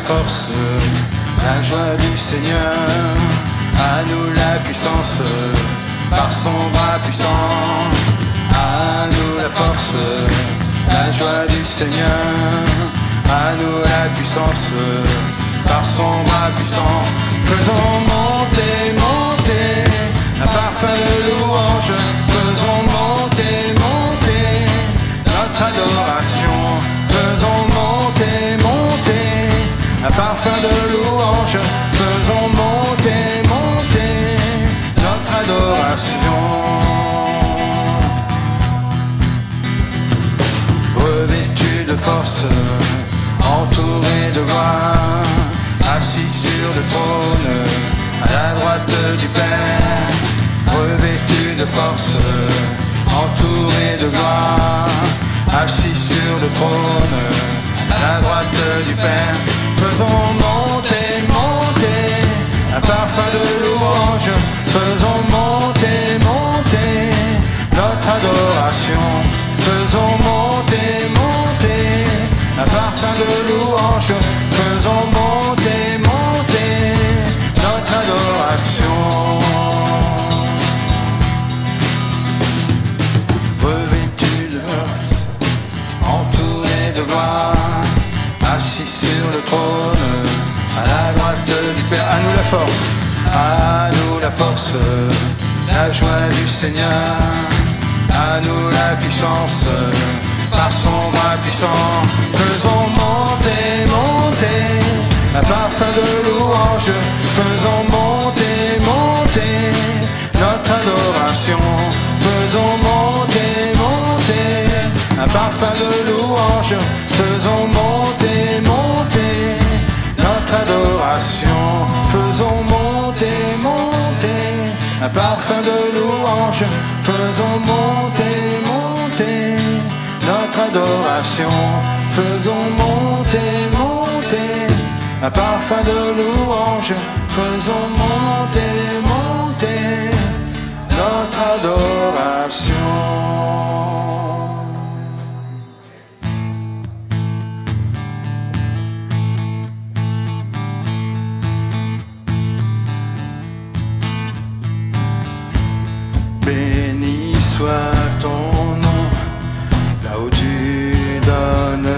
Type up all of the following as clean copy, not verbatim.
force, la joie du Seigneur. À nous la puissance, par son bras puissant. À nous la force, la joie du Seigneur. À nous la puissance, par son bras puissant. Faisons monter, monter, un parfum de louange. Faisons monter, monter, notre adoration. Faisons monter, monter, un parfum de louange. Faisons monter, monter, notre adoration. Revêtus de force, entourés de gloire, assis sur le trône, à la droite du Père. Revêtus de force, entourés de gloire, assis sur le trône, à la droite du Père. Faisons monter, monter, un parfum de louange. Faisons monter, monter, notre adoration. Faisons monter, monter, un parfum de louange. Faisons monter, monter, notre adoration. Revêtus de force, entourés de gloire, assis sur le trône, à la droite du Père. À nous la force, à nous la force, la joie du Seigneur. À nous la puissance, par son bras puissant. Faisons monter, monter, un parfum de louange. Faisons monter, monter, notre adoration. Faisons monter, monter, un parfum de louange. Faisons monter, monter, notre adoration. Faisons monter, monter, un parfum de louange. Faisons monter, monter, notre adoration. Faisons monter, monter, un parfum de louange. Faisons monter, monter, notre adoration. Béni soit ton nom, là où tu donnes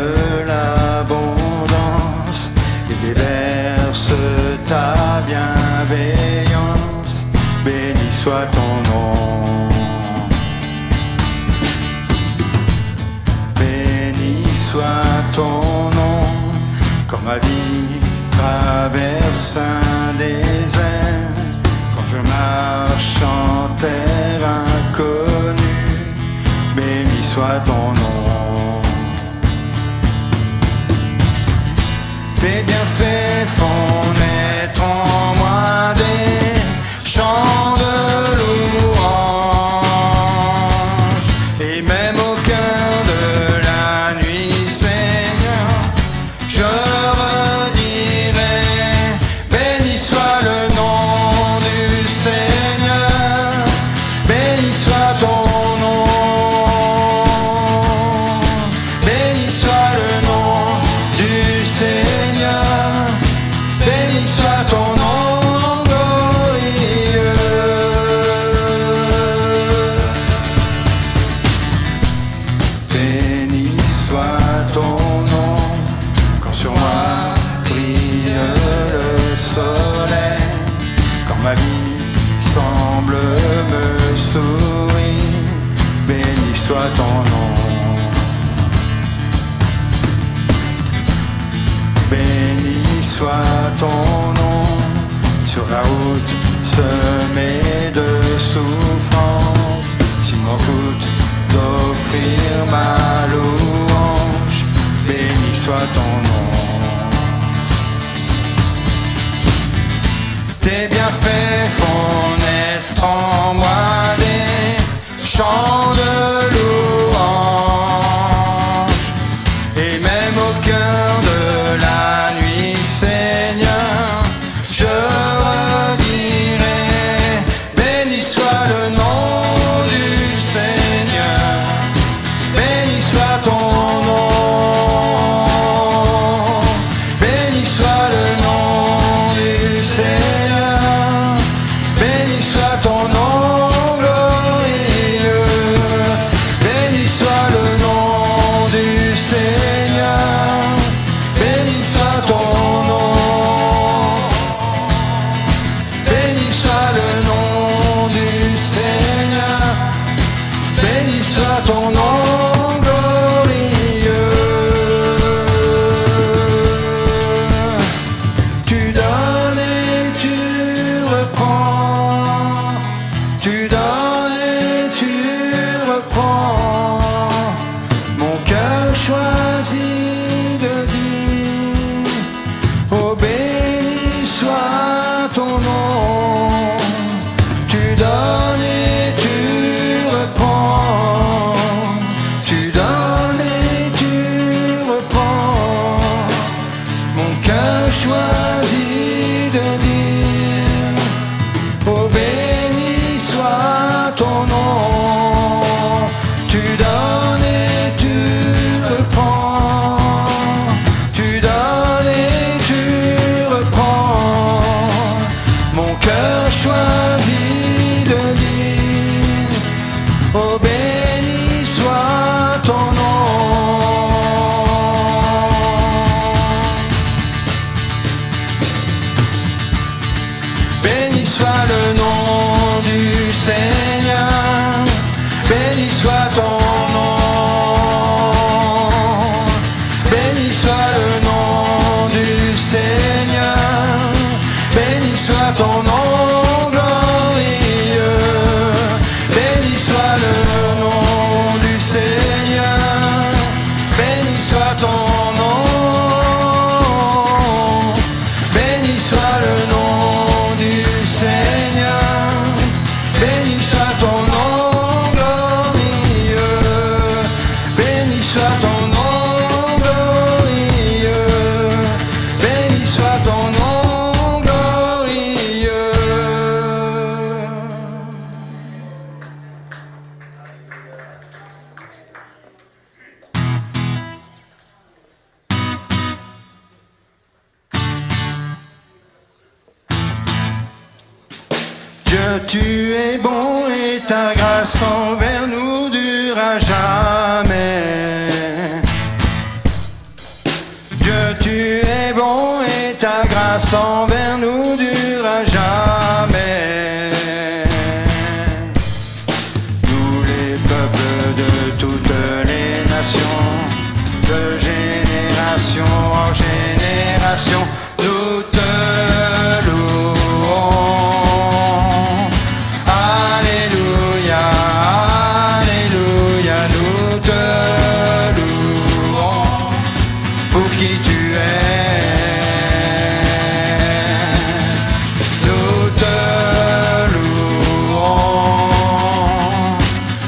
l'abondance et déverses ta bienveillance. Béni soit ton nom. Béni soit ton nom, quand ma vie traverse un désert. Quand je marche en terre inconnue, béni soit ton nom. Tes bienfaits font naître en moi des chants de louange. Et même au cœur de la nuit, Seigneur, je redirai, béni soit le nom du Seigneur, béni soit ton nom, béni soit le nom du Seigneur, béni soit ton nom glorieux. Béni soit ton nom, quand sur moi brille le soleil, quand ma vie semble me sourire, béni soit ton nom. Béni soit ton nom, sur la route semée de souffrance, s'il m'en coûte d'offrir ma louange, béni soit ton nom. Tes bienfaits font naître en moi des chants de louange. Et même au cœur de la nuit, Seigneur, je redirai, béni soit le nom du Seigneur, béni soit ton nom, béni soit choisi de dire, oh béni soit ton nom, tu donnes et tu reprends, tu donnes et tu reprends, mon cœur choisit de dire, oh béni soit ton nom, tu donnes et tu reprends, tu donnes et tu reprends, mon cœur choisit de dire, oh béni soit ton nom. Béni soit le nom du Seigneur, béni soit ton nom, béni soit le nom du Seigneur, béni soit ton nom glorieux, béni soit le nom du Seigneur, béni soit ton nom, béni soit le nom du Seigneur, béni soit ton nom glorieux, béni soit ton nom glorieux, béni soit ton nom glorieux. Dieu, tu es bon et ta grâce envers nous dure à jamais. Dieu, tu es bon et ta grâce envers nous dure à jamais. Nous les peuples de toutes les nations, de génération en génération, nous te louons. Alléluia, Alléluia, nous te louons pour qui tu es. Nous te louons.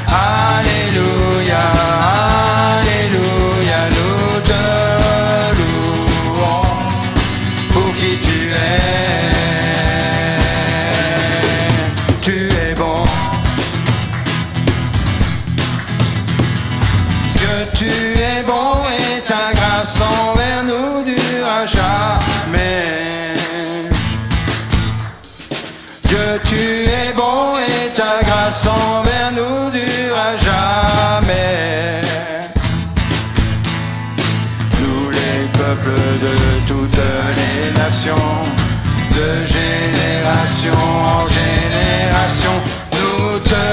Alléluia, Alléluia, nous te louons pour qui tu es. Tu es bon. Dieu, tu es bon et ta grâce envers nous dure à jamais. Dieu, tu es bon et ta grâce envers nous dure à jamais. Nous les peuples de toutes les nations, de génération en génération, nous te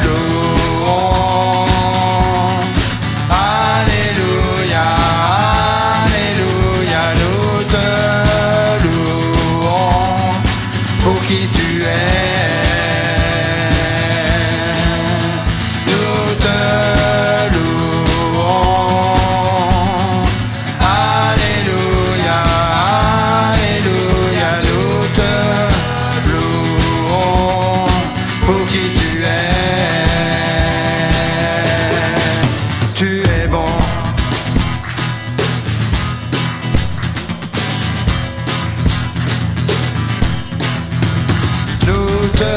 louons. Alléluia, Alléluia, nous te louons pour qui tu es. Nous te louons. Alléluia, Alléluia, nous te louons pour qui tu es. Tu es bon. Nous te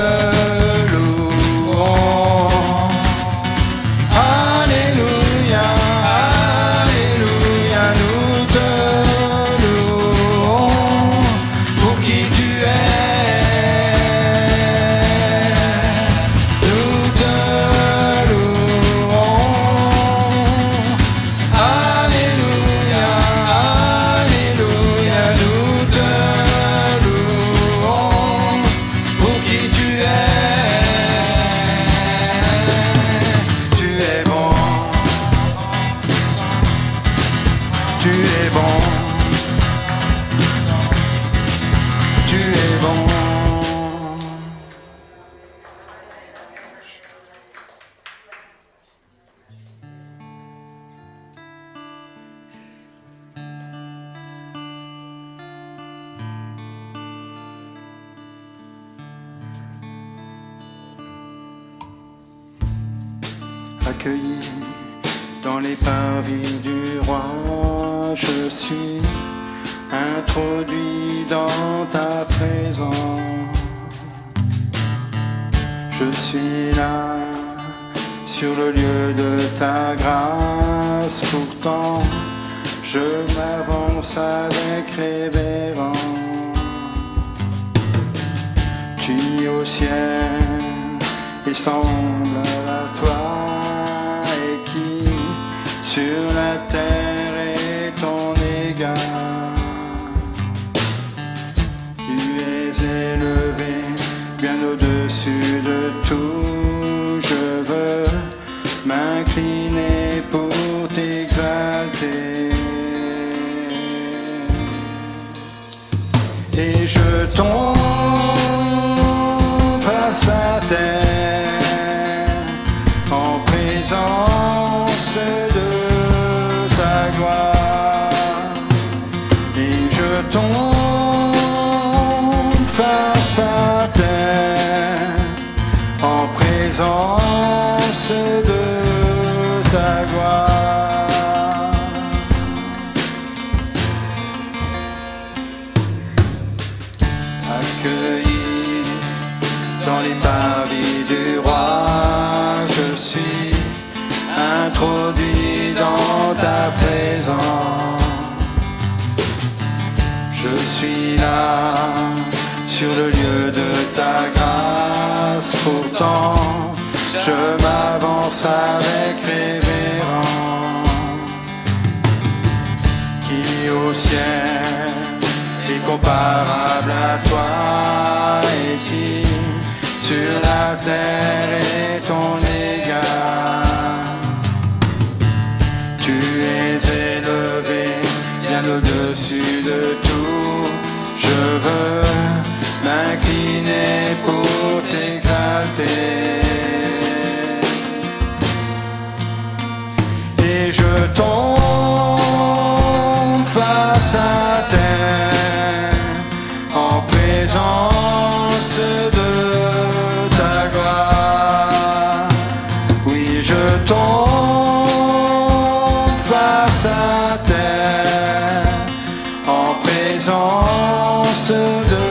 louons. Alléluia, Alléluia, nous te louons pour qui tu es. Nous te louons. Alléluia, Alléluia, nous te louons pour qui tu es. Tu es bon. Tu es bon. Tu es bon. accueilli dans les parvis du roi. Je suis introduit dans ta présence. Je suis là sur le lieu de ta grâce. Pourtant je m'avance avec révérence. Tu es au ciel et semble à toi, et qui sur la terre est ton égard. Tu es élevé bien au-dessus de tout. Je veux m'incliner pour t'exalter. Et je tombe face à terre en présence de ta gloire. Et je tombe face à terre en présence de ta gloire. Accueilli dans les parvis du roi, je suis introduit dans ta présence. Je suis là sur le lieu de ta grâce. Pourtant je m'avance avec révérence. Qui au ciel est comparable à toi, et qui sur la terre est ton égard. Tu es élevé bien au-dessus de tout. Je veux m'incliner pour t'exalter. Et je tombe face à terre en présence de ta gloire. Oui, je tombe face à terre en présence de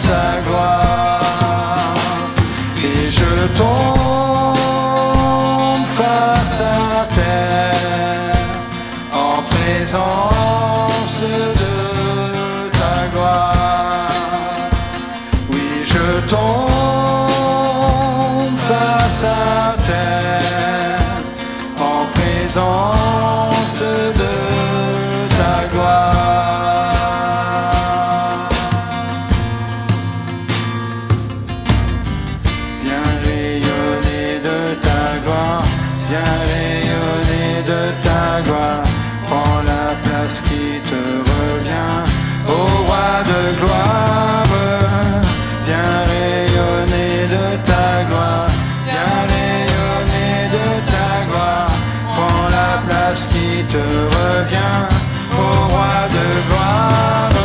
ta gloire. Et je tombe face à terre en présence de ta gloire. Oui, je tombe face à terre en présence de ta gloire. Viens rayonner de ta gloire, viens rayonner de ta gloire. Prends la place qui te revient, ô roi de gloire. Viens rayonner de ta gloire, viens rayonner de ta gloire. Prends la place qui te revient, ô roi de gloire.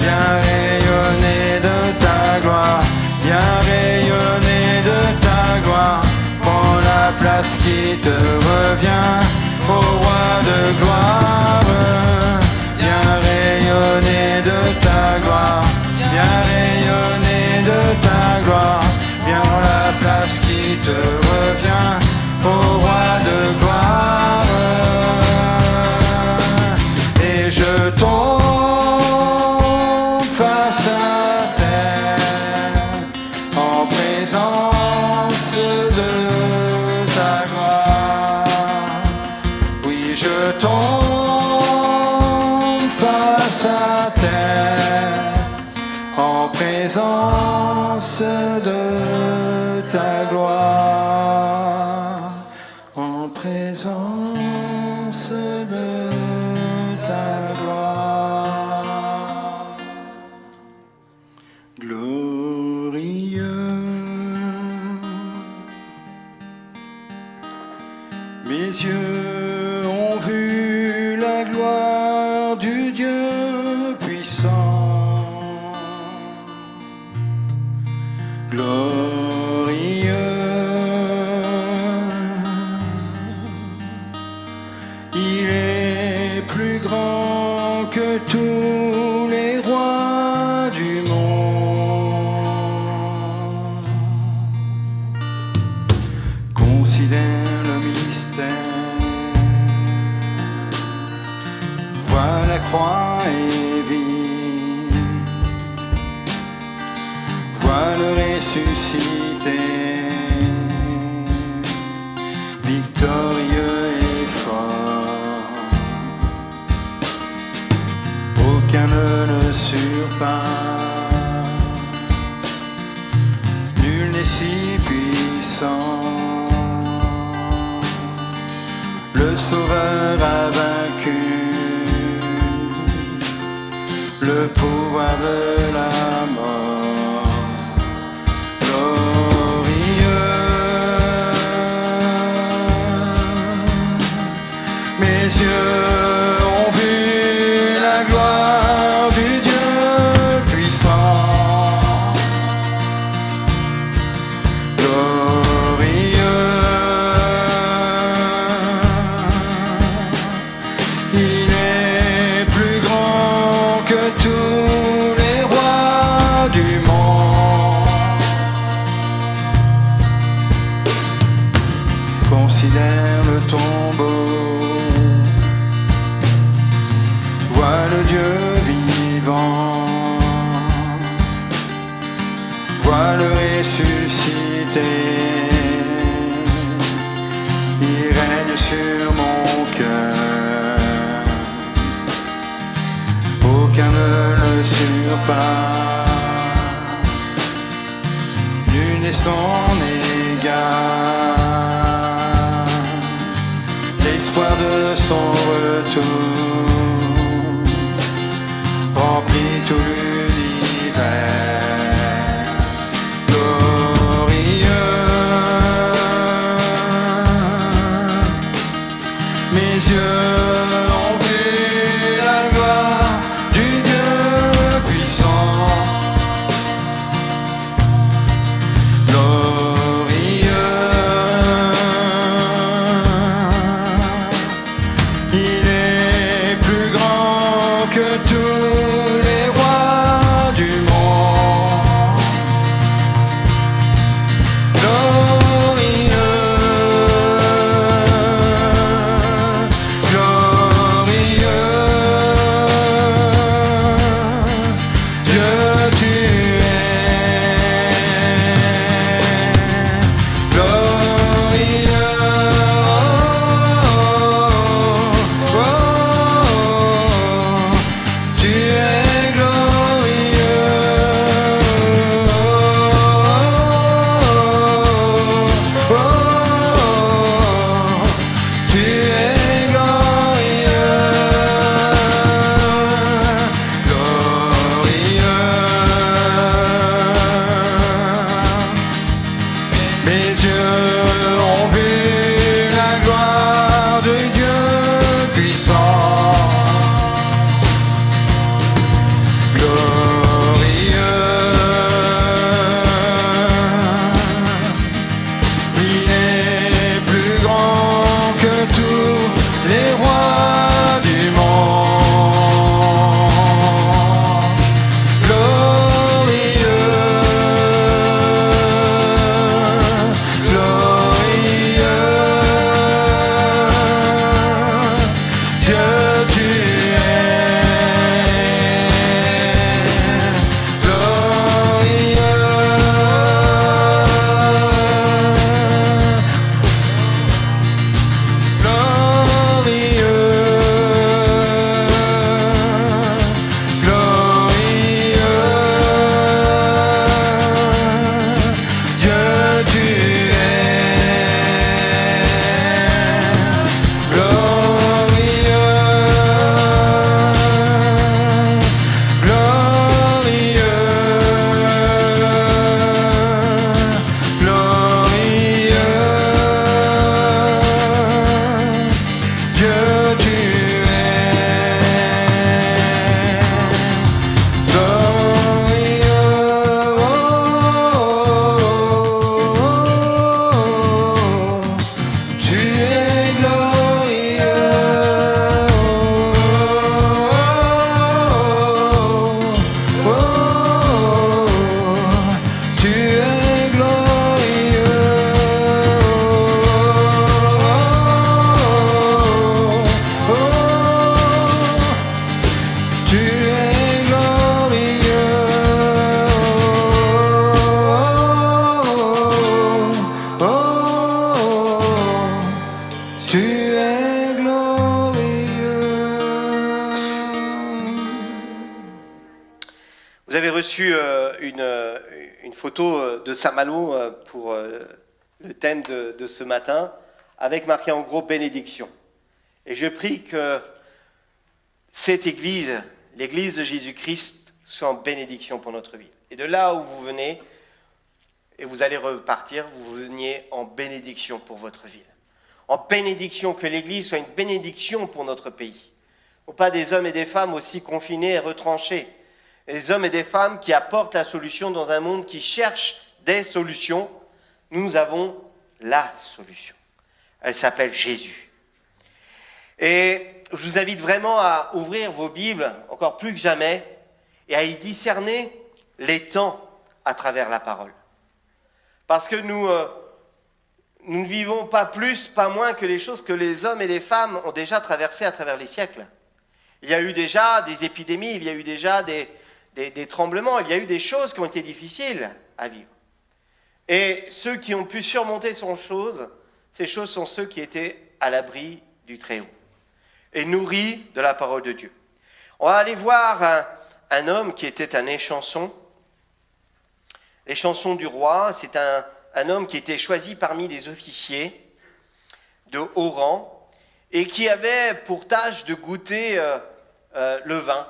Viens rayonner de ta gloire, viens rayonner de ta gloire. Prends la place qui te revient, ô roi de gloire. Viens rayonner de ta gloire, viens rayonner de ta gloire. Viens la place qui te revient, ô roi de gloire. Et je tombe face à terre en présence de ta gloire. Oui, je tombe face à terre en présence de ta gloire. En présence de ta gloire. Glorieux, mes yeux ont vu la gloire du Dieu puissant. Glorieux, Il est plus grand que tous les rois du monde. Considère le mystère. Vois la croix et vis. Vois le ressuscité, victorieux et fort. Aucun ne le surpasse, nul n'est si puissant. Le Sauveur a vaincu le pouvoir de la mort. Glorieux, mes yeux ont vu la gloire du Dieu puissant. Glorieux, il est plus grand que tous les rois du monde. Considère le tombeau, vois le Dieu vivant, vois le ressuscité. Il règne sur mon cœur, aucun ne le surpasse, nul n'est son égal. L'espoir de son retour remplit tout l'univers. Glorieux, mes yeux ont vu la gloire du Dieu puissant. Glorieux, il est plus grand que tous les rois du monde. Glorieux, glorieux, Dieu tu es. Glorieux, oh, oh, tu es glorieux, oh, tu es glorieux, glorieux. Mes yeux ont vu la gloire de Dieu puissant. Glorieux, il est plus grand que tous les rois du monde. Glorieux, glorieux, Dieu tu es. Glorieux, Tu es glorieux. reçu une photo de Saint-Malo pour le thème de ce matin, avec marqué en gros bénédiction. Et je prie que cette église, l'église de Jésus-Christ, soit en bénédiction pour notre vie. Et de là où vous venez, et vous allez repartir, vous veniez en bénédiction pour votre ville. En bénédiction, que l'église soit une bénédiction pour notre pays. Non pas des hommes et des femmes aussi confinés et retranchés. Des hommes et des femmes qui apportent la solution dans un monde qui cherche des solutions. Nous avons la solution. Elle s'appelle Jésus. Et je vous invite vraiment à ouvrir vos Bibles, encore plus que jamais, et à y discerner les temps à travers la parole. Parce que nous ne vivons pas plus, pas moins que les choses que les hommes et les femmes ont déjà traversées à travers les siècles. Il y a eu déjà des épidémies, il y a eu déjà des tremblements, il y a eu des choses qui ont été difficiles à vivre. Et ceux qui ont pu surmonter ces choses sont ceux qui étaient à l'abri du Très-Haut et nourris de la parole de Dieu. On va aller voir un homme qui était un échanson. L'échanson du roi, c'est un homme qui était choisi parmi les officiers de haut rang et qui avait pour tâche de goûter le vin,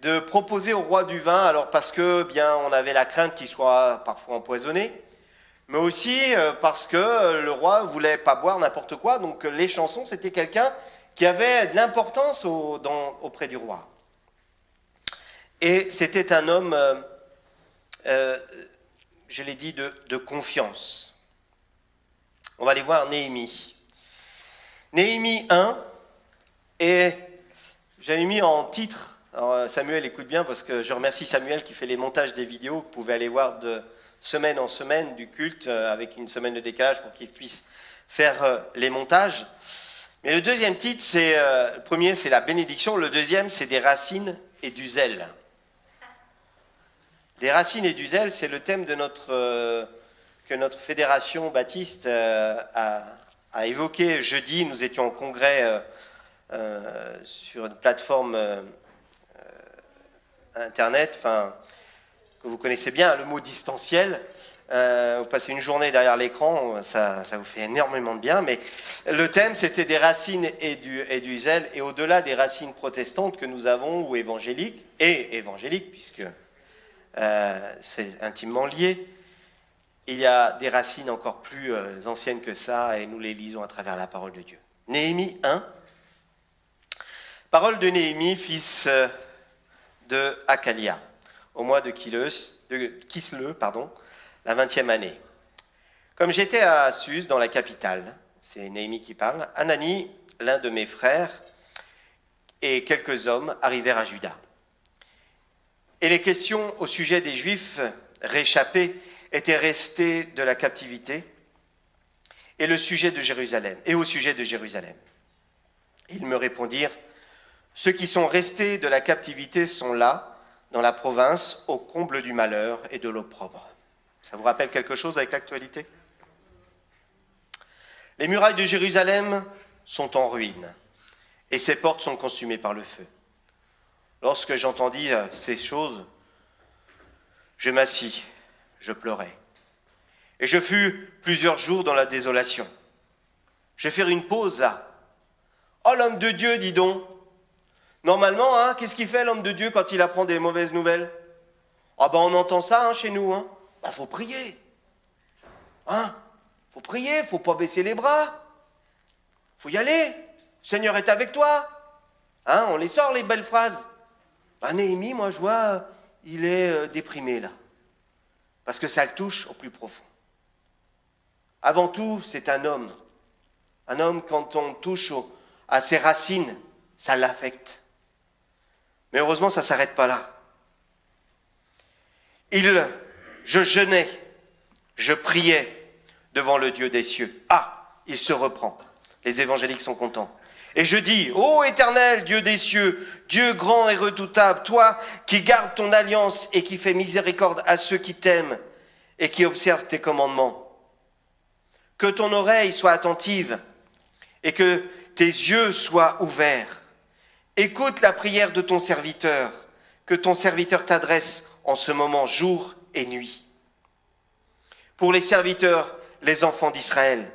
de proposer au roi du vin, alors parce que bien on avait la crainte qu'il soit parfois empoisonné, mais aussi parce que le roi voulait pas boire n'importe quoi, donc l'échanson c'était quelqu'un qui avait de l'importance auprès du roi. Et c'était un homme, je l'ai dit, de confiance. On va aller voir Néhémie. Néhémie 1, et j'avais mis en titre, alors Samuel écoute bien parce que je remercie Samuel qui fait les montages des vidéos, vous pouvez aller voir de semaine en semaine du culte avec une semaine de décalage pour qu'il puisse faire les montages. Mais le deuxième titre, le premier c'est la bénédiction, le deuxième c'est des racines et du zèle. Des racines et du zèle, c'est le thème de que notre fédération baptiste a évoqué jeudi. Nous étions en congrès sur une plateforme internet, que vous connaissez bien, le mot distanciel. Vous passez une journée derrière l'écran, ça vous fait énormément de bien, mais le thème c'était des racines et du zèle, et au-delà des racines protestantes que nous avons, ou évangéliques, puisque c'est intimement lié, il y a des racines encore plus anciennes que ça, et nous les lisons à travers la parole de Dieu. Néhémie 1, parole de Néhémie, fils de Hakalia, au mois de Kislev, la 20e année. Comme j'étais à Suse, dans la capitale, c'est Néhémie qui parle, Hanani, l'un de mes frères, et quelques hommes arrivèrent à Juda. Et les questions au sujet des Juifs réchappés étaient restées de la captivité et au sujet de Jérusalem. Ils me répondirent, ceux qui sont restés de la captivité sont là, dans la province, au comble du malheur et de l'opprobre. Ça vous rappelle quelque chose avec l'actualité ? Les murailles de Jérusalem sont en ruine et ses portes sont consumées par le feu. Lorsque j'entendis ces choses, je m'assis, je pleurais. Et je fus plusieurs jours dans la désolation. Je vais faire une pause là. Oh, l'homme de Dieu, dis donc. Normalement, qu'est-ce qu'il fait l'homme de Dieu quand il apprend des mauvaises nouvelles ? On entend ça chez nous. Faut prier. Faut prier, faut pas baisser les bras. Faut y aller. Le Seigneur est avec toi. On les sort les belles phrases. Néhémie, moi je vois, il est déprimé là. Parce que ça le touche au plus profond. Avant tout, c'est un homme. Un homme, quand on touche à ses racines, ça l'affecte. Mais heureusement, ça ne s'arrête pas là. Je jeûnais, je priais devant le Dieu des cieux. Il se reprend. Les évangéliques sont contents. Et je dis, ô Éternel, Dieu des cieux, Dieu grand et redoutable, toi qui gardes ton alliance et qui fais miséricorde à ceux qui t'aiment et qui observent tes commandements. Que ton oreille soit attentive et que tes yeux soient ouverts. Écoute la prière de ton serviteur, que ton serviteur t'adresse en ce moment, jour et nuit. Pour les serviteurs, les enfants d'Israël,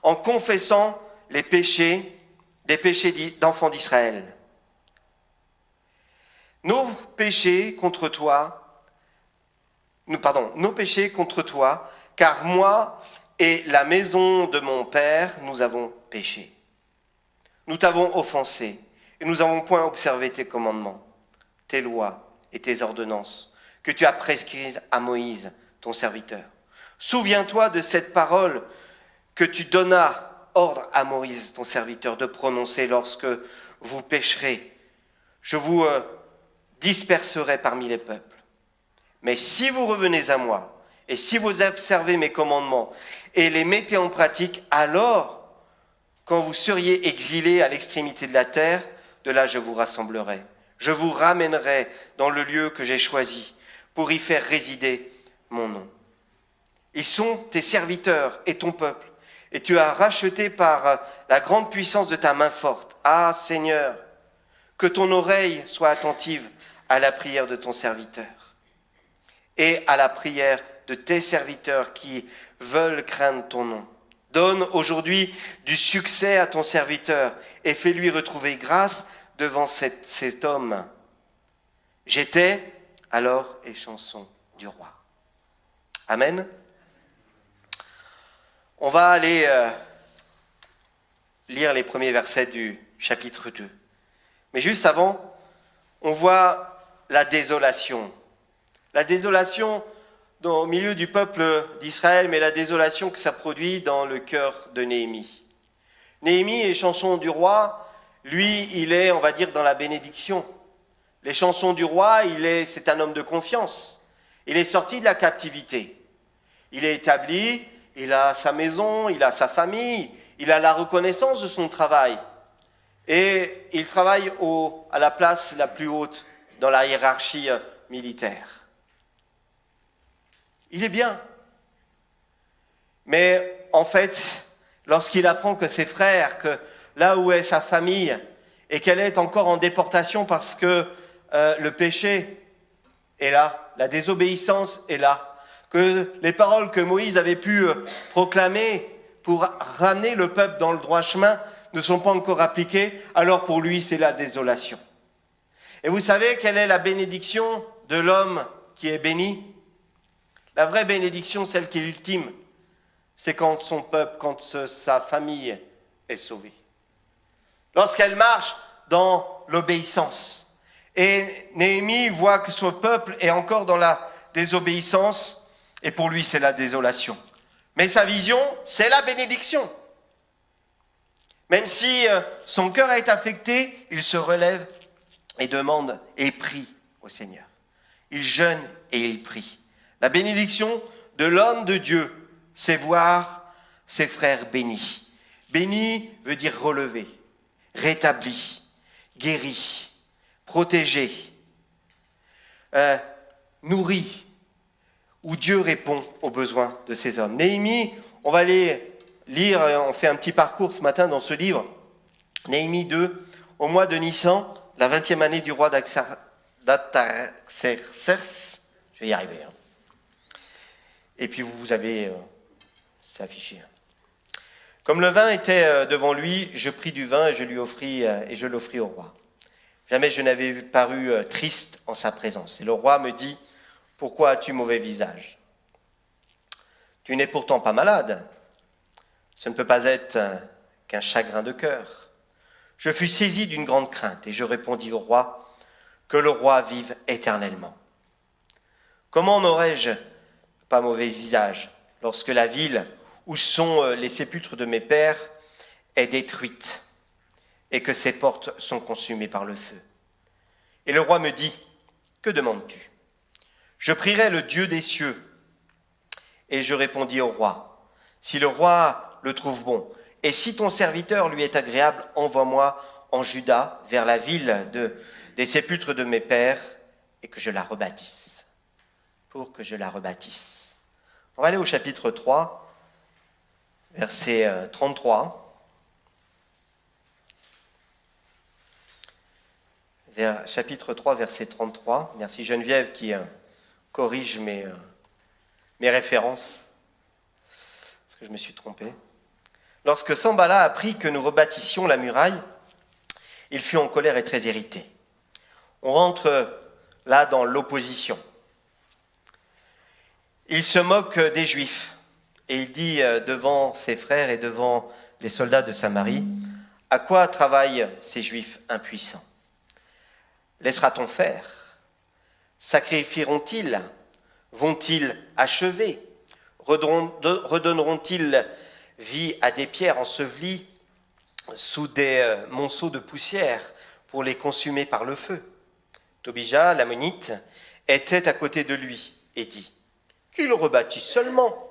en confessant les péchés, des péchés d'enfants d'Israël. Nos péchés contre toi, car moi et la maison de mon Père, nous avons péché. Nous t'avons offensé, et nous n'avons point observé tes commandements, tes lois et tes ordonnances, que tu as prescrites à Moïse, ton serviteur. Souviens-toi de cette parole que tu donnas ordre à Moïse, ton serviteur, de prononcer lorsque vous pécherez. Je vous disperserai parmi les peuples. Mais si vous revenez à moi, et si vous observez mes commandements et les mettez en pratique, alors, quand vous seriez exilés à l'extrémité de la terre, de là je vous rassemblerai. Je vous ramènerai dans le lieu que j'ai choisi pour y faire résider mon nom. Ils sont tes serviteurs et ton peuple, et tu as racheté par la grande puissance de ta main forte. Ah Seigneur, que ton oreille soit attentive à la prière de ton serviteur et à la prière de tes serviteurs qui veulent craindre ton nom. Donne aujourd'hui du succès à ton serviteur et fais-lui retrouver grâce devant cet homme. J'étais alors et chanson du roi. Amen. On va aller lire les premiers versets du chapitre 2. Mais juste avant, on voit la désolation. La désolation au milieu du peuple d'Israël, mais la désolation que ça produit dans le cœur de Néhémie. Néhémie est chanson du roi, lui, il est, on va dire, dans la bénédiction. Les chansons du roi, c'est un homme de confiance. Il est sorti de la captivité. Il est établi, il a sa maison, il a sa famille, il a la reconnaissance de son travail. Et il travaille à la place la plus haute dans la hiérarchie militaire. Il est bien. Mais en fait, lorsqu'il apprend que ses frères, que là où est sa famille, et qu'elle est encore en déportation parce que le péché est là, la désobéissance est là, que les paroles que Moïse avait pu proclamer pour ramener le peuple dans le droit chemin ne sont pas encore appliquées, alors pour lui c'est la désolation. Et vous savez quelle est la bénédiction de l'homme qui est béni ? La vraie bénédiction, celle qui est l'ultime, c'est quand son peuple, quand sa famille est sauvée. Lorsqu'elle marche dans l'obéissance. Et Néhémie voit que son peuple est encore dans la désobéissance, et pour lui c'est la désolation. Mais sa vision, c'est la bénédiction. Même si son cœur est affecté, il se relève et demande et prie au Seigneur. Il jeûne et il prie. La bénédiction de l'homme de Dieu, c'est voir ses frères bénis. Béni veut dire relevé, rétabli, guéri, protégé, nourri, où Dieu répond aux besoins de ces hommes. Néhémie, on va aller lire, on fait un petit parcours ce matin dans ce livre, Néhémie 2, au mois de Nissan, la 20e année du roi d'Artaxerxès, je vais y arriver. Et puis vous avez, c'est affiché. Comme le vin était devant lui, je pris du vin et je l'offris au roi. Jamais je n'avais paru triste en sa présence. Et le roi me dit, pourquoi as-tu mauvais visage ? Tu n'es pourtant pas malade. Ce ne peut pas être qu'un chagrin de cœur. Je fus saisi d'une grande crainte et je répondis au roi, que le roi vive éternellement. Comment n'aurais-je pas mauvais visage lorsque la ville où sont les sépulcres de mes pères est détruite et que ses portes sont consumées par le feu. Et le roi me dit, que demandes-tu ? Je prierai le Dieu des cieux. Et je répondis au roi, si le roi le trouve bon, et si ton serviteur lui est agréable, envoie-moi en Juda vers la ville des sépulcres de mes pères et que je la rebâtisse. Pour que je la rebâtisse. On va aller au chapitre 3, verset 33. chapitre 3, verset 33. Merci Geneviève qui corrige mes références, parce que je me suis trompé. Lorsque Sanballat apprit que nous rebâtissions la muraille, il fut en colère et très irrité. On rentre là dans l'opposition. Il se moque des Juifs et il dit devant ses frères et devant les soldats de Samarie, « À quoi travaillent ces Juifs impuissants ? Laissera-t-on faire ? Sacrifieront-ils ? Vont-ils achever ? Redonneront-ils vie à des pierres ensevelies sous des monceaux de poussière pour les consumer par le feu ? » Tobija, l'ammonite, était à côté de lui et dit « Qu'ils rebâtissent seulement.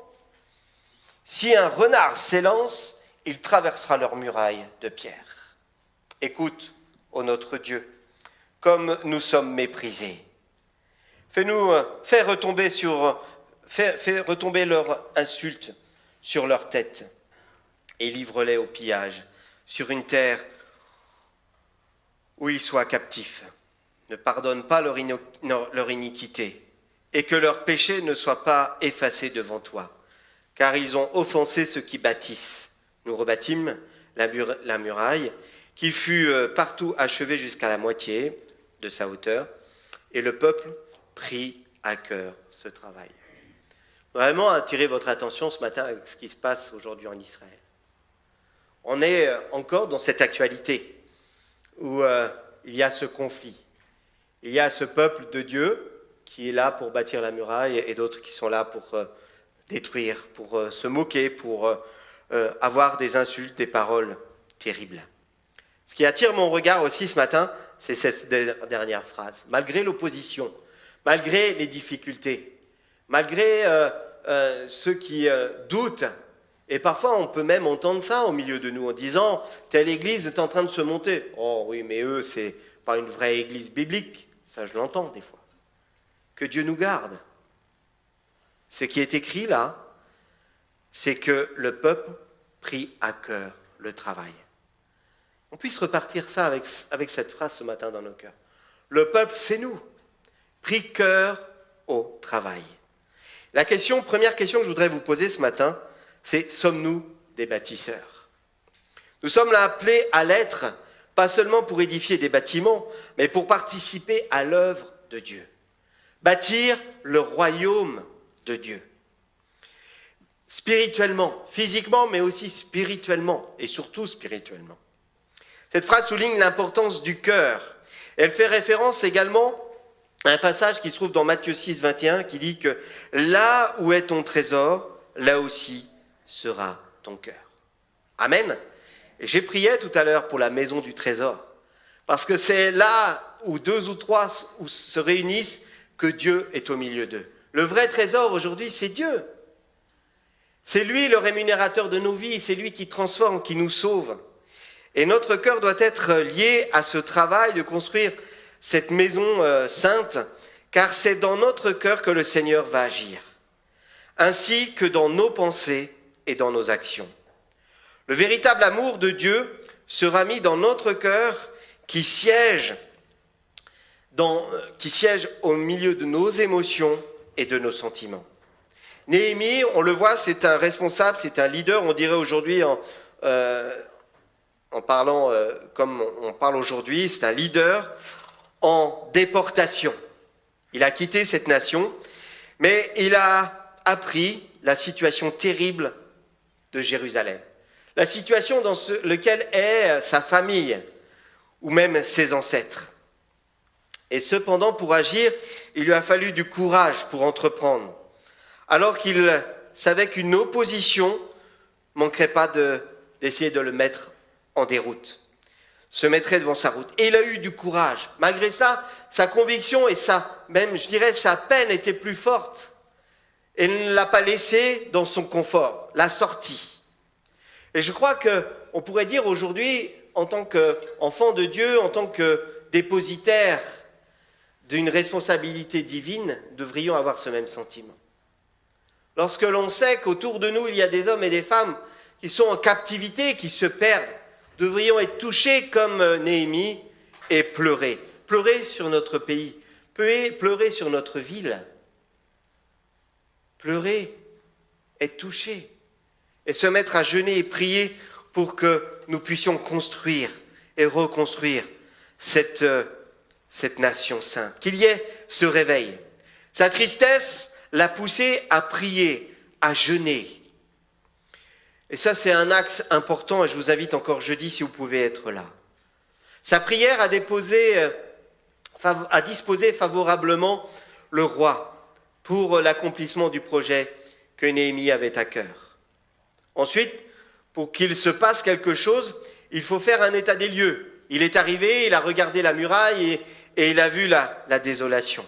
Si un renard s'élance, il traversera leur muraille de pierre. Écoute, ô notre Dieu, comme nous sommes méprisés. Fais retomber leur insulte sur leur tête et livre-les au pillage sur une terre où ils soient captifs. Ne pardonne pas leur iniquité et que leur péché ne soit pas effacé devant toi, car ils ont offensé ceux qui bâtissent. Nous rebâtîmes la muraille qui fut partout achevée jusqu'à la moitié de sa hauteur et le peuple prit à cœur ce travail. Vraiment attirer votre attention ce matin avec ce qui se passe aujourd'hui en Israël. On est encore dans cette actualité où il y a ce conflit. Il y a ce peuple de Dieu qui est là pour bâtir la muraille et d'autres qui sont là pour détruire, pour se moquer, pour avoir des insultes, des paroles terribles. Ce qui attire mon regard aussi ce matin, c'est cette dernière phrase. Malgré l'opposition, malgré les difficultés, malgré ceux qui doutent, et parfois on peut même entendre ça au milieu de nous en disant « telle église est en train de se monter ». Oh oui, mais eux, c'est pas une vraie église biblique. Ça, je l'entends des fois. Que Dieu nous garde. Ce qui est écrit là, c'est que le peuple prit à cœur le travail. On puisse repartir ça avec cette phrase ce matin dans nos cœurs. Le peuple, c'est nous. Pris cœur au travail. Première question que je voudrais vous poser ce matin, c'est sommes-nous des bâtisseurs ? Nous sommes là appelés à l'être, pas seulement pour édifier des bâtiments, mais pour participer à l'œuvre de Dieu. Bâtir le royaume de Dieu. Spirituellement, physiquement, mais aussi spirituellement, et surtout spirituellement. Cette phrase souligne l'importance du cœur. Elle fait référence également à un passage qui se trouve dans Matthieu 6, 21, qui dit que « Là où est ton trésor, là aussi sera ton cœur. » Amen. Et j'ai prié tout à l'heure pour la maison du trésor, parce que c'est là où 2 ou 3 se réunissent que Dieu est au milieu d'eux. Le vrai trésor aujourd'hui, c'est Dieu. C'est lui le rémunérateur de nos vies, c'est lui qui transforme, qui nous sauve. Et notre cœur doit être lié à ce travail de construire cette maison sainte, car c'est dans notre cœur que le Seigneur va agir, ainsi que dans nos pensées et dans nos actions. Le véritable amour de Dieu sera mis dans notre cœur qui siège au milieu de nos émotions et de nos sentiments. Néhémie, on le voit, c'est un responsable, c'est un leader, on dirait aujourd'hui, en parlant comme on parle aujourd'hui, c'est un leader en déportation. Il a quitté cette nation, mais il a appris la situation terrible de Jérusalem. La situation dans laquelle est sa famille, ou même ses ancêtres. Et cependant, pour agir, il lui a fallu du courage pour entreprendre, alors qu'il savait qu'une opposition manquerait pas d'essayer de le mettre en déroute, se mettrait devant sa route. Et il a eu du courage. Malgré ça, sa conviction et sa peine étaient plus fortes. Et il ne l'a pas laissé dans son confort, l'a sorti. Et je crois qu'on pourrait dire aujourd'hui, en tant qu'enfant de Dieu, en tant que dépositaire d'une responsabilité divine, devrions avoir ce même sentiment. Lorsque l'on sait qu'autour de nous, il y a des hommes et des femmes qui sont en captivité, qui se perdent, devrions être touchés comme Néhémie et pleurer. pleurer sur notre pays, pleurer sur notre ville, pleurer, être touché, et se mettre à jeûner et prier pour que nous puissions construire et reconstruire cette nation sainte, qu'il y ait ce réveil. Sa tristesse l'a poussé à prier, à jeûner. Et ça, c'est un axe important, et je vous invite encore jeudi si vous pouvez être là. Sa prière a disposé favorablement le roi pour l'accomplissement du projet que Néhémie avait à cœur. Ensuite, pour qu'il se passe quelque chose, il faut faire un état des lieux. Il est arrivé, il a regardé la muraille et il a vu la désolation.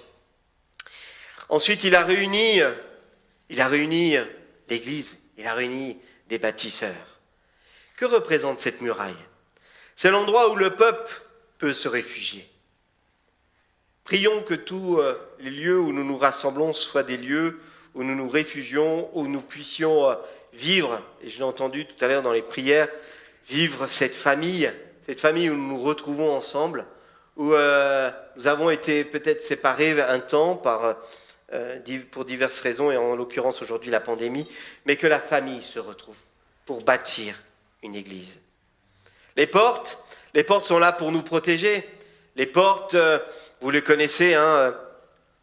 Ensuite, il a réuni l'Église, il a réuni des bâtisseurs. Que représente cette muraille? C'est l'endroit où le peuple peut se réfugier. Prions que tous les lieux où nous nous rassemblons soient des lieux où nous nous réfugions, où nous puissions vivre, et je l'ai entendu tout à l'heure dans les prières, vivre cette famille où nous nous retrouvons ensemble, où nous avons été peut-être séparés un temps pour diverses raisons, et en l'occurrence aujourd'hui la pandémie, mais que la famille se retrouve pour bâtir une église. Les portes sont là pour nous protéger. Les portes, vous les connaissez,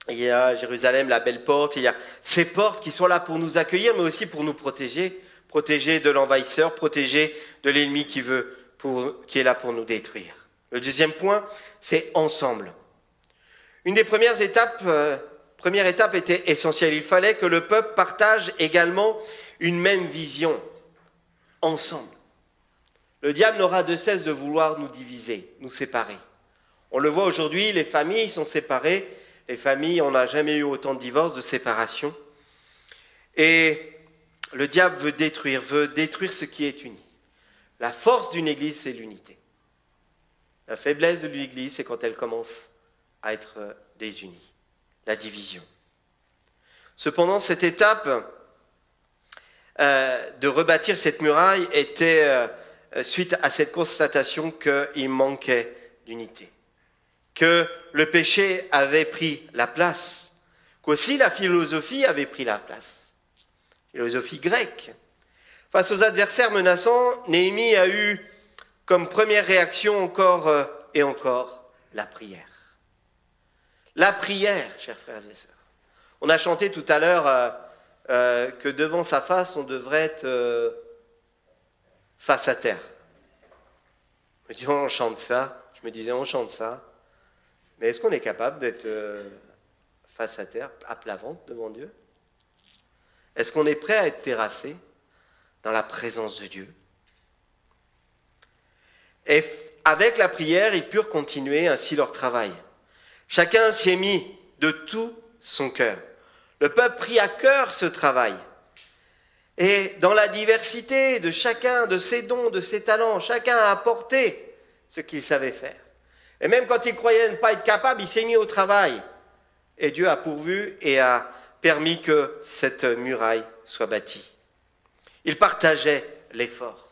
il y a Jérusalem, la belle porte, il y a ces portes qui sont là pour nous accueillir, mais aussi pour nous protéger de l'envahisseur, protéger de l'ennemi qui est là pour nous détruire. Le deuxième point, c'est ensemble. Une des première étape était essentielle. Il fallait que le peuple partage également une même vision, ensemble. Le diable n'aura de cesse de vouloir nous diviser, nous séparer. On le voit aujourd'hui, les familles sont séparées. Les familles, on n'a jamais eu autant de divorces, de séparations. Et le diable veut détruire ce qui est uni. La force d'une église, c'est l'unité. La faiblesse de l'église, c'est quand elle commence à être désunie, la division. Cependant, cette étape de rebâtir cette muraille était suite à cette constatation qu'il manquait d'unité, que le péché avait pris la place, qu'aussi la philosophie avait pris la place, philosophie grecque. Face aux adversaires menaçants, Néhémie a eu comme première réaction encore et encore la prière. La prière, chers frères et sœurs. On a chanté tout à l'heure que devant sa face, on devrait être face à terre. On chante ça, je me disais on chante ça, mais est-ce qu'on est capable d'être face à terre, à plat ventre devant Dieu? Est-ce qu'on est prêt à être terrassé dans la présence de Dieu? Et avec la prière, ils purent continuer ainsi leur travail. Chacun s'y est mis de tout son cœur. Le peuple prit à cœur ce travail. Et dans la diversité de chacun, de ses dons, de ses talents, chacun a apporté ce qu'il savait faire. Et même quand il croyait ne pas être capable, il s'est mis au travail. Et Dieu a pourvu et a permis que cette muraille soit bâtie. Il partageait l'effort.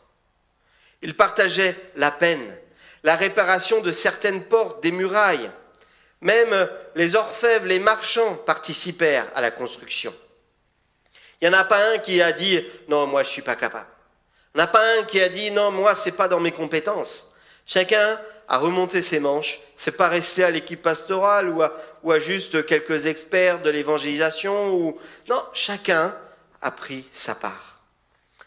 Il partageait la peine, la réparation de certaines portes des murailles. Même les orfèvres, les marchands participèrent à la construction. Il n'y en a pas un qui a dit « Non, moi, je ne suis pas capable ». Il n'y en a pas un qui a dit « Non, moi, ce n'est pas dans mes compétences ». Chacun a remonté ses manches. Ce n'est pas resté à l'équipe pastorale ou à juste quelques experts de l'évangélisation. Non, chacun a pris sa part.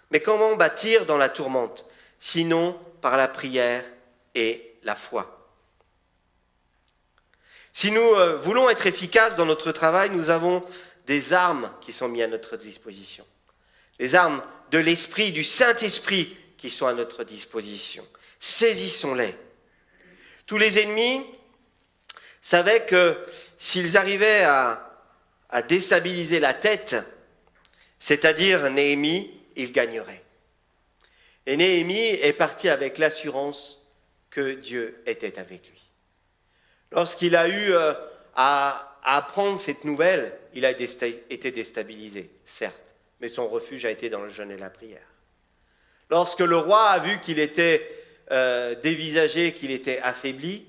Mais comment bâtir dans la tourmente, sinon par la prière et la foi? Si nous voulons être efficaces dans notre travail, nous avons des armes qui sont mises à notre disposition. Des armes de l'Esprit, du Saint-Esprit qui sont à notre disposition. Saisissons-les. Tous les ennemis savaient que s'ils arrivaient à déstabiliser la tête, c'est-à-dire Néhémie, ils gagneraient. Et Néhémie est parti avec l'assurance que Dieu était avec lui. Lorsqu'il a eu à apprendre cette nouvelle, il a été déstabilisé, certes, mais son refuge a été dans le jeûne et la prière. Lorsque le roi a vu qu'il était dévisagé, qu'il était affaibli,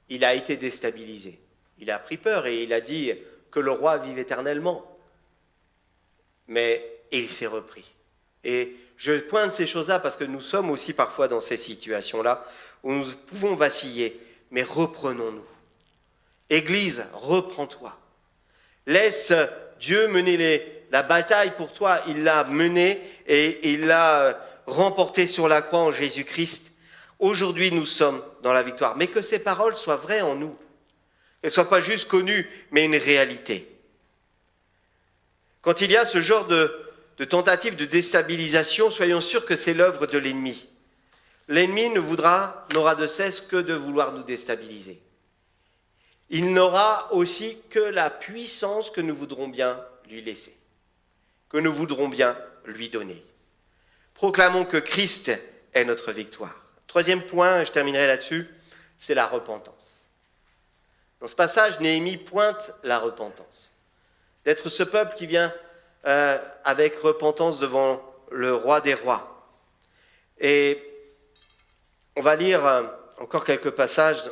il a été déstabilisé. Il a pris peur et il a dit que le roi vive éternellement. Mais il s'est repris. Et je pointe ces choses-là parce que nous sommes aussi parfois dans ces situations-là où nous pouvons vaciller, mais reprenons-nous. Église, reprends-toi. Laisse Dieu mener la bataille pour toi. Il l'a menée et il l'a remportée sur la croix en Jésus-Christ. Aujourd'hui, nous sommes dans la victoire. Mais que ces paroles soient vraies en nous. Qu'elles ne soient pas juste connues, mais une réalité. Quand il y a ce genre de tentative de déstabilisation, soyons sûrs que c'est l'œuvre de l'ennemi. L'ennemi n'aura de cesse que de vouloir nous déstabiliser. Il n'aura aussi que la puissance que nous voudrons bien lui laisser, que nous voudrons bien lui donner. Proclamons que Christ est notre victoire. Troisième point, je terminerai là-dessus, c'est la repentance. Dans ce passage, Néhémie pointe la repentance. D'être ce peuple qui vient avec repentance devant le roi des rois. Et on va lire encore quelques passages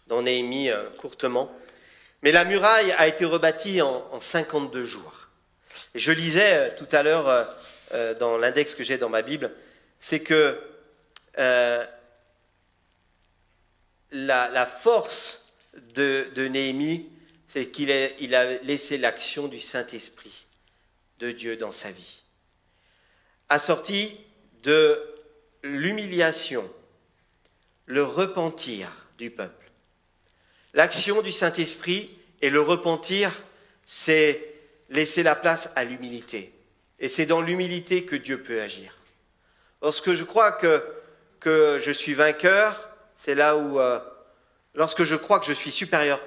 dans Néhémie courtement. Mais la muraille a été rebâtie en 52 jours. Et je lisais tout à l'heure dans l'index que j'ai dans ma Bible, c'est que la force de Néhémie, c'est qu'il a laissé l'action du Saint-Esprit de Dieu dans sa vie. Assorti de l'humiliation, le repentir du peuple. L'action du Saint-Esprit et le repentir, c'est laisser la place à l'humilité. Et c'est dans l'humilité que Dieu peut agir. Lorsque je crois que je suis vainqueur, c'est là où... lorsque je crois que je suis supérieur,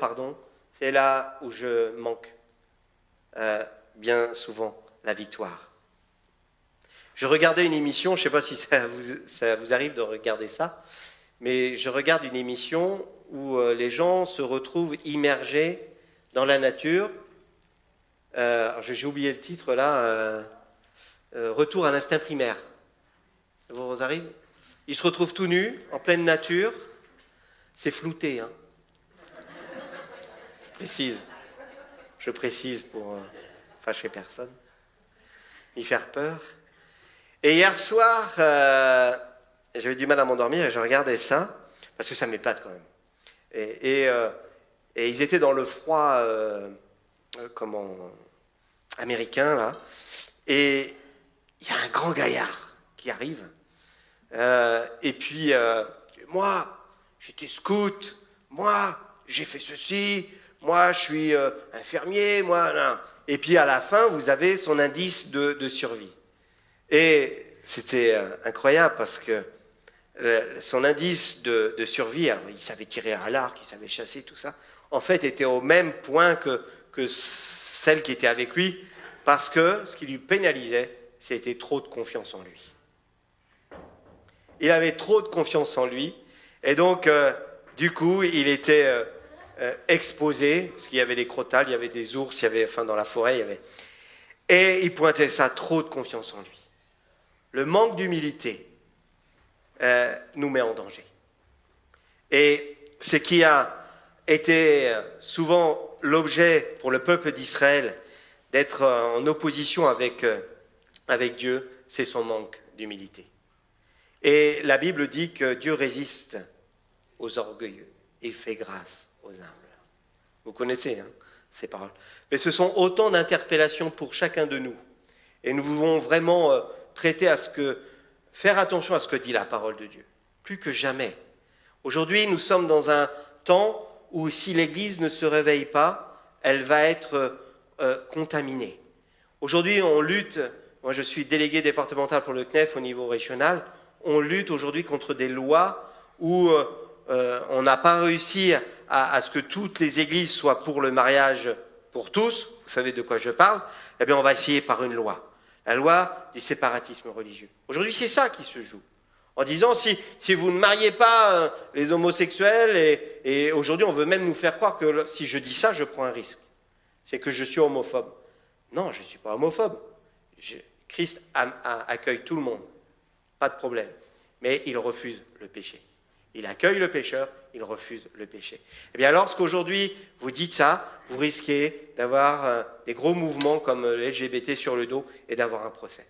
c'est là où je manque bien souvent la victoire. Je regardais une émission, je ne sais pas si ça vous arrive de regarder ça, mais je regarde une émission où les gens se retrouvent immergés dans la nature. J'ai oublié le titre là, Retour à l'instinct primaire. Ça vous arrive ? Ils se retrouvent tout nus, en pleine nature. C'est flouté, hein. Je précise pour fâcher personne, ni faire peur. Et hier soir, j'avais du mal à m'endormir et je regardais ça, parce que ça m'épate quand même. Et ils étaient dans le froid américain, là. Et il y a un grand gaillard qui arrive. Et puis, moi, j'étais scout, moi, j'ai fait ceci, moi, je suis infirmier, moi, là. Et puis, à la fin, vous avez son indice de survie. Et c'était incroyable parce que son indice de survie, alors il savait tirer à l'arc, il savait chasser, tout ça, en fait, était au même point que celle qui était avec lui, parce que ce qui lui pénalisait, c'était trop de confiance en lui. Il avait trop de confiance en lui, et donc, du coup, il était exposé, parce qu'il y avait des crotales, il y avait des ours, dans la forêt, et il pointait ça, trop de confiance en lui. Le manque d'humilité nous met en danger. Et ce qui a été souvent l'objet pour le peuple d'Israël d'être en opposition avec Dieu, c'est son manque d'humilité. Et la Bible dit que Dieu résiste aux orgueilleux, il fait grâce aux humbles. Vous connaissez ces paroles. Mais ce sont autant d'interpellations pour chacun de nous. Et nous voulons vraiment faire attention à ce que dit la parole de Dieu. Plus que jamais. Aujourd'hui, nous sommes dans un temps où si l'Église ne se réveille pas, elle va être contaminée. Aujourd'hui, on lutte, moi je suis délégué départemental pour le CNEF au niveau régional, on lutte aujourd'hui contre des lois où on n'a pas réussi à ce que toutes les églises soient pour le mariage pour tous, vous savez de quoi je parle, eh bien on va essayer par une loi. La loi du séparatisme religieux. Aujourd'hui, c'est ça qui se joue. En disant, si vous ne mariez pas les homosexuels, et aujourd'hui, on veut même nous faire croire que si je dis ça, je prends un risque. C'est que je suis homophobe. Non, je ne suis pas homophobe. Christ accueille tout le monde. Pas de problème. Mais il refuse le péché. Il accueille le pécheur, il refuse le péché. Eh bien, lorsqu'aujourd'hui vous dites ça, vous risquez d'avoir des gros mouvements comme le LGBT sur le dos et d'avoir un procès.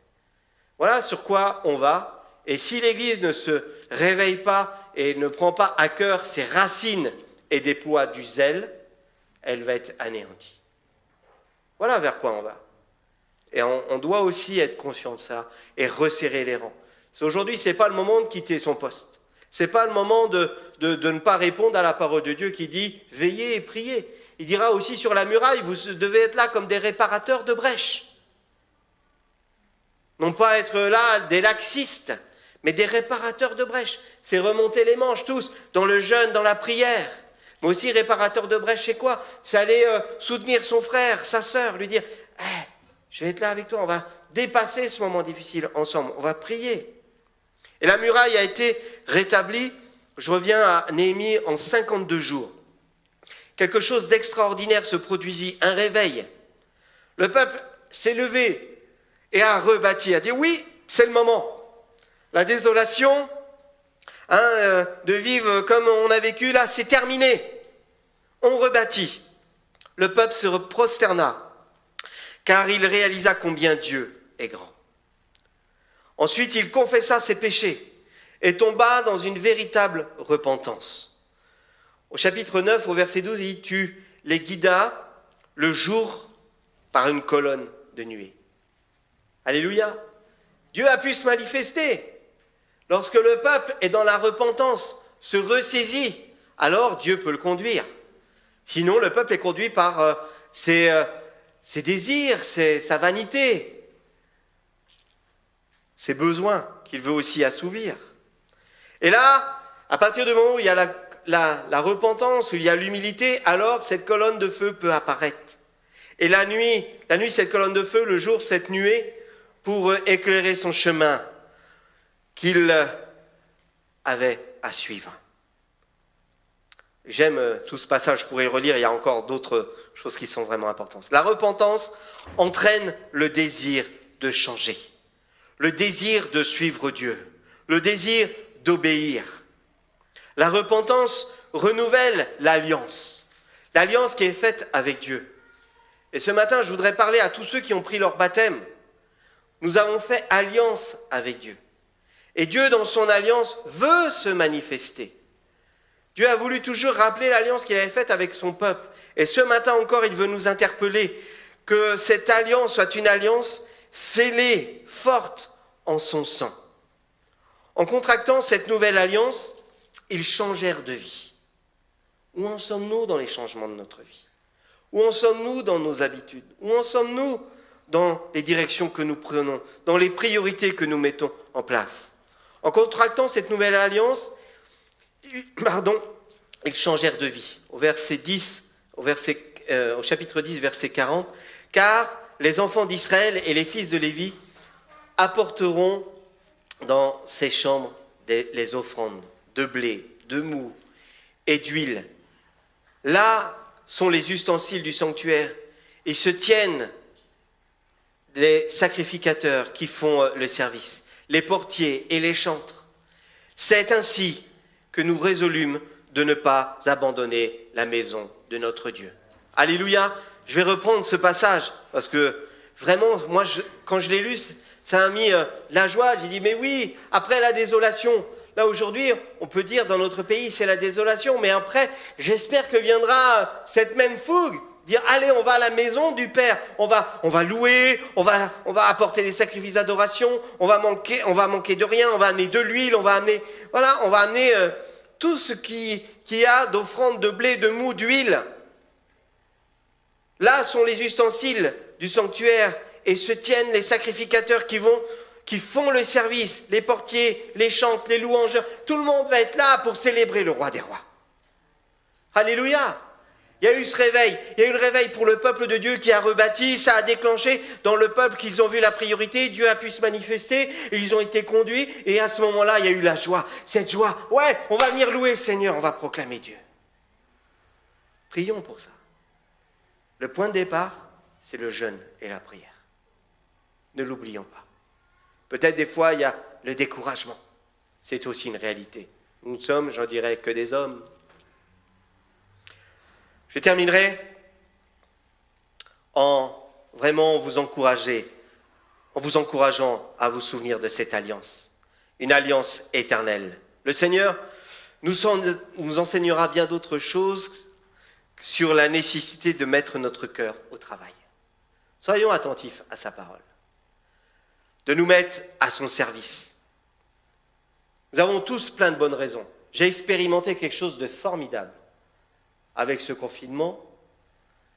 Voilà sur quoi on va. Et si l'Église ne se réveille pas et ne prend pas à cœur ses racines et déploie du zèle, elle va être anéantie. Voilà vers quoi on va. Et on doit aussi être conscient de ça et resserrer les rangs. Aujourd'hui, ce n'est pas le moment de quitter son poste. Ce n'est pas le moment de ne pas répondre à la parole de Dieu qui dit « Veillez et priez ». Il dira aussi sur la muraille « Vous devez être là comme des réparateurs de brèches ». Non pas être là des laxistes, mais des réparateurs de brèches. C'est remonter les manches tous, dans le jeûne, dans la prière. Mais aussi réparateur de brèches, c'est quoi? C'est aller soutenir son frère, sa sœur, lui dire hey, « Je vais être là avec toi, on va dépasser ce moment difficile ensemble, on va prier ». Et la muraille a été rétablie, je reviens à Néhémie, en 52 jours. Quelque chose d'extraordinaire se produisit, un réveil. Le peuple s'est levé et a rebâti, a dit oui, c'est le moment. La désolation de vivre comme on a vécu là, c'est terminé. On rebâtit. Le peuple se prosterna, car il réalisa combien Dieu est grand. Ensuite, il confessa ses péchés et tomba dans une véritable repentance. Au chapitre 9, au verset 12, il dit « Tu les guidas le jour par une colonne de nuée. » Alléluia. Dieu a pu se manifester. Lorsque le peuple est dans la repentance, se ressaisit, alors Dieu peut le conduire. Sinon, le peuple est conduit par ses désirs, sa vanité, ses besoins qu'il veut aussi assouvir. Et là, à partir du moment où il y a la repentance, où il y a l'humilité, alors cette colonne de feu peut apparaître. Et la nuit, cette colonne de feu, le jour, cette nuée, pour éclairer son chemin qu'il avait à suivre. J'aime tout ce passage, je pourrais le relire, il y a encore d'autres choses qui sont vraiment importantes. La repentance entraîne le désir de changer, le désir de suivre Dieu, le désir d'obéir. La repentance renouvelle l'alliance qui est faite avec Dieu. Et ce matin, je voudrais parler à tous ceux qui ont pris leur baptême. Nous avons fait alliance avec Dieu. Et Dieu, dans son alliance, veut se manifester. Dieu a voulu toujours rappeler l'alliance qu'il avait faite avec son peuple. Et ce matin encore, il veut nous interpeller que cette alliance soit une alliance scellée, forte en son sang. En contractant cette nouvelle alliance, ils changèrent de vie. Où en sommes-nous dans les changements de notre vie? Où en sommes-nous dans nos habitudes? Où en sommes-nous dans les directions que nous prenons, dans les priorités que nous mettons en place? En contractant cette nouvelle alliance, ils changèrent de vie. Au chapitre 10, verset 40, « Car les enfants d'Israël et les fils de Lévi apporteront dans ces chambres les offrandes de blé, de mou et d'huile. Là sont les ustensiles du sanctuaire. Ils se tiennent les sacrificateurs qui font le service, les portiers et les chantres. C'est ainsi que nous résolûmes de ne pas abandonner la maison de notre Dieu. » Alléluia. Je vais reprendre ce passage parce que vraiment, moi, quand je l'ai lu, ça a mis la joie. J'ai dit, mais oui, après la désolation. Là, aujourd'hui, on peut dire dans notre pays, c'est la désolation. Mais après, j'espère que viendra cette même fougue. Dire, allez, on va à la maison du Père. On va louer, on va apporter des sacrifices d'adoration. On va manquer de rien. On va amener de l'huile. On va amener tout ce qu'il y a d'offrandes de blé, de mou, d'huile. Là sont les ustensiles du sanctuaire et se tiennent les sacrificateurs qui font le service, les portiers, les chantres, les louangeurs. Tout le monde va être là pour célébrer le roi des rois. Alléluia. Il y a eu ce réveil. Il y a eu le réveil pour le peuple de Dieu qui a rebâti. Ça a déclenché dans le peuple qu'ils ont vu la priorité. Dieu a pu se manifester. Et ils ont été conduits. Et à ce moment-là, il y a eu la joie. Cette joie. Ouais, on va venir louer le Seigneur. On va proclamer Dieu. Prions pour ça. Le point de départ, c'est le jeûne et la prière. Ne l'oublions pas. Peut-être des fois, il y a le découragement. C'est aussi une réalité. Nous ne sommes, j'en dirais, que des hommes. Je terminerai en vraiment vous encourageant à vous souvenir de cette alliance, une alliance éternelle. Le Seigneur nous enseignera bien d'autres choses sur la nécessité de mettre notre cœur au travail. Soyons attentifs à sa parole, de nous mettre à son service. Nous avons tous plein de bonnes raisons. J'ai expérimenté quelque chose de formidable avec ce confinement,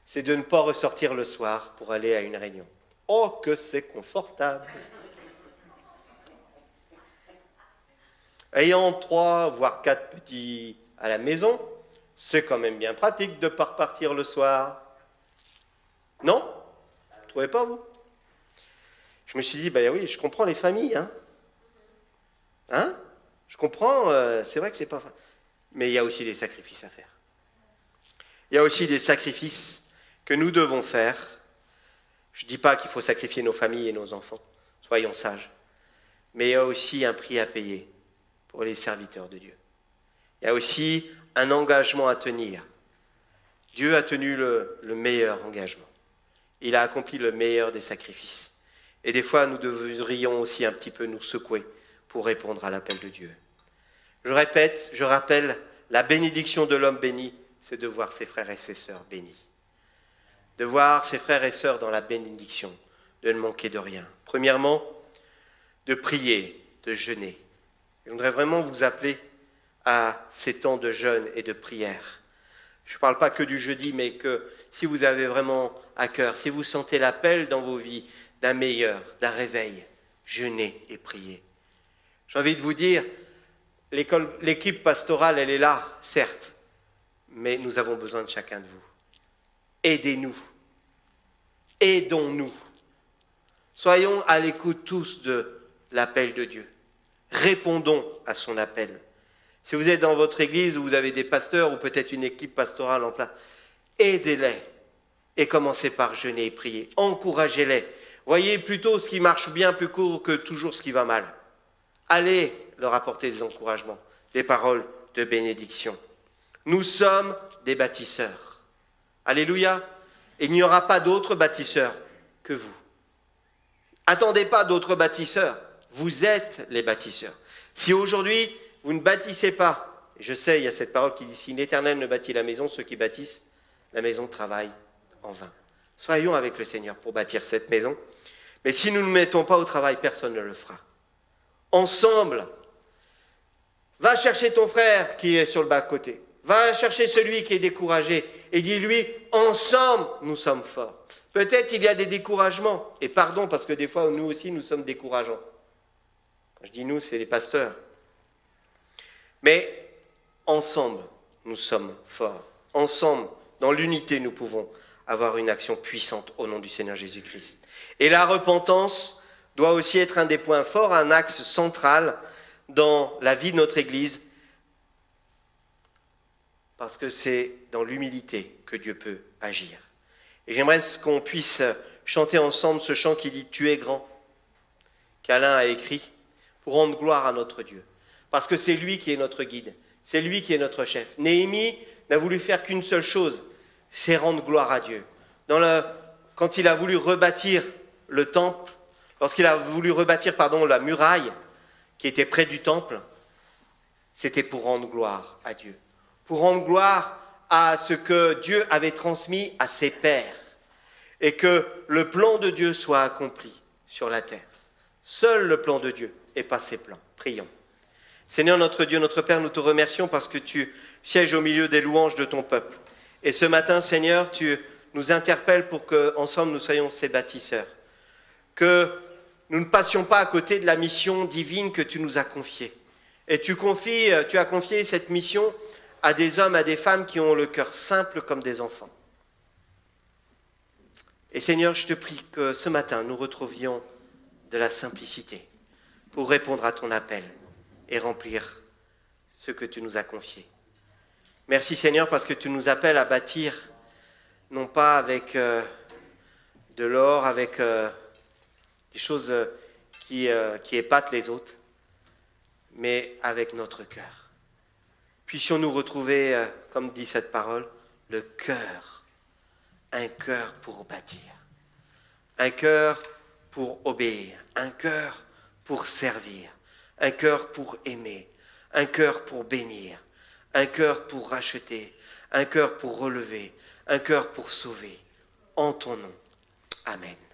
c'est de ne pas ressortir le soir pour aller à une réunion. Oh, que c'est confortable! Ayant 3, voire 4 petits à la maison, c'est quand même bien pratique de ne pas repartir le soir. Non? Vous ne trouvez pas, vous? Je me suis dit, oui, je comprends les familles. Je comprends, c'est vrai que c'est pas... Mais il y a aussi des sacrifices à faire. Il y a aussi des sacrifices que nous devons faire. Je ne dis pas qu'il faut sacrifier nos familles et nos enfants, soyons sages. Mais il y a aussi un prix à payer pour les serviteurs de Dieu. Il y a aussi un engagement à tenir. Dieu a tenu le meilleur engagement. Il a accompli le meilleur des sacrifices. Et des fois, nous devrions aussi un petit peu nous secouer pour répondre à l'appel de Dieu. Je répète, je rappelle, la bénédiction de l'homme béni, c'est de voir ses frères et ses sœurs bénis. De voir ses frères et sœurs dans la bénédiction, de ne manquer de rien. Premièrement, de prier, de jeûner. Je voudrais vraiment vous appeler à ces temps de jeûne et de prière. Je ne parle pas que du jeudi, mais que si vous avez vraiment à cœur, si vous sentez l'appel dans vos vies d'un meilleur, d'un réveil, jeûnez et priez. J'ai envie de vous dire, l'équipe pastorale, elle est là, certes, mais nous avons besoin de chacun de vous. Aidez-nous. Aidons-nous. Soyons à l'écoute tous de l'appel de Dieu. Répondons à son appel. Si vous êtes dans votre église où vous avez des pasteurs ou peut-être une équipe pastorale en place, aidez-les et commencez par jeûner et prier. Encouragez-les. Voyez plutôt ce qui marche bien plus court que toujours ce qui va mal. Allez leur apporter des encouragements, des paroles de bénédiction. Nous sommes des bâtisseurs. Alléluia. Il n'y aura pas d'autres bâtisseurs que vous. Attendez pas d'autres bâtisseurs. Vous êtes les bâtisseurs. Si aujourd'hui, vous ne bâtissez pas, et je sais, il y a cette parole qui dit, si l'Éternel ne bâtit la maison, ceux qui bâtissent la maison travaillent en vain. Soyons avec le Seigneur pour bâtir cette maison. Mais si nous ne nous mettons pas au travail, personne ne le fera. Ensemble, va chercher ton frère qui est sur le bas-côté. Va chercher celui qui est découragé et dis-lui, ensemble, nous sommes forts. Peut-être il y a des découragements. Et pardon, parce que des fois, nous aussi, nous sommes décourageants. Quand je dis nous, c'est les pasteurs. Mais ensemble, nous sommes forts. Ensemble, dans l'unité, nous pouvons avoir une action puissante au nom du Seigneur Jésus-Christ. Et la repentance doit aussi être un des points forts, un axe central dans la vie de notre Église, parce que c'est dans l'humilité que Dieu peut agir. Et j'aimerais qu'on puisse chanter ensemble ce chant qui dit « Tu es grand », qu'Alain a écrit, pour rendre gloire à notre Dieu. Parce que c'est lui qui est notre guide, c'est lui qui est notre chef. Néhémie n'a voulu faire qu'une seule chose, c'est rendre gloire à Dieu. Quand il a voulu rebâtir le temple, lorsqu'il a voulu rebâtir la muraille qui était près du temple, c'était pour rendre gloire à Dieu. Pour rendre gloire à ce que Dieu avait transmis à ses pères et que le plan de Dieu soit accompli sur la terre. Seul le plan de Dieu et pas ses plans. Prions. Seigneur notre Dieu, notre Père, nous te remercions parce que tu sièges au milieu des louanges de ton peuple. Et ce matin, Seigneur, tu nous interpelles pour qu'ensemble nous soyons ces bâtisseurs. Que nous ne passions pas à côté de la mission divine que tu nous as confiée. Et tu as confié cette mission à des hommes, à des femmes qui ont le cœur simple comme des enfants. Et Seigneur, je te prie que ce matin, nous retrouvions de la simplicité pour répondre à ton appel et remplir ce que tu nous as confié. Merci Seigneur parce que tu nous appelles à bâtir, non pas avec de l'or, avec des choses qui épatent les autres, mais avec notre cœur. puissions-nous retrouver, comme dit cette parole, le cœur, un cœur pour bâtir, un cœur pour obéir, un cœur pour servir, un cœur pour aimer, un cœur pour bénir, un cœur pour racheter, un cœur pour relever, un cœur pour sauver. En ton nom. Amen.